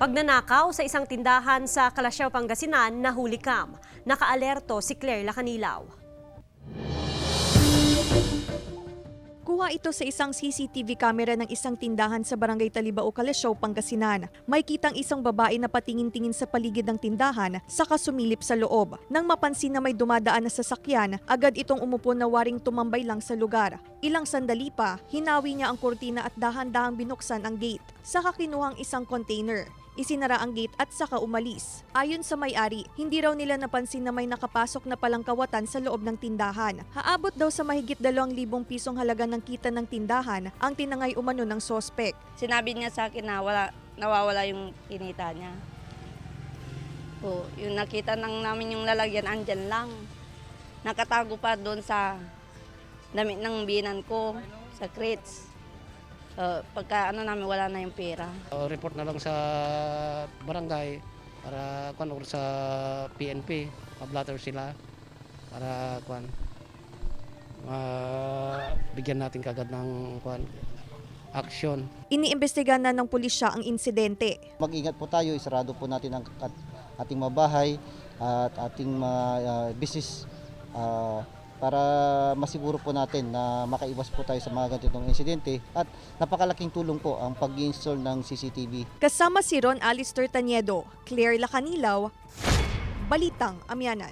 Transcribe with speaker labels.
Speaker 1: Pagnanakaw sa isang tindahan sa Calasiao, Pangasinan, nahuli kam. Nakaalerto si Claire Lacanilaw.
Speaker 2: Kuha ito sa isang CCTV camera ng isang tindahan sa Barangay Talibao, Calasiao, Pangasinan. May kitang isang babae na patingin-tingin sa paligid ng tindahan saka sumilip sa loob. Nang mapansin na may dumadaan na sasakyan, agad itong umupo na waring tumambay lang sa lugar. Ilang sandali pa, hinawi niya ang kurtina at dahan-dahang binuksan ang gate. Saka kinuhang isang container. Isinara ang gate at saka umalis. Ayon sa may-ari, hindi raw nila napansin na may nakapasok na palang kawatan sa loob ng tindahan. Haabot daw sa mahigit 2,000 pisong halaga ng kita ng tindahan ang tinangay umano ng sospek.
Speaker 3: Sinabi niya sa akin na nawawala yung kinita niya. O, yung nakita namin yung lalagyan, andyan lang. Nakatago pa doon sa damit ng binan ko, sa crates. Pagka namin wala na yung pera.
Speaker 4: Report na lang sa barangay para sa PNP, pa-blatter sila para bigyan natin kagad ng action.
Speaker 2: Iniimbestigahan na ng pulisya ang insidente.
Speaker 5: Mag-ingat po tayo, isarado po natin ang ating mga bahay at ating mga business para masiguro po natin na makaiwas po tayo sa mga ganitong insidente at napakalaking tulong po ang pag-install ng CCTV.
Speaker 2: Kasama si Ron Alistair Taniedo, Claire Lacanilaw, Balitang Amyanan.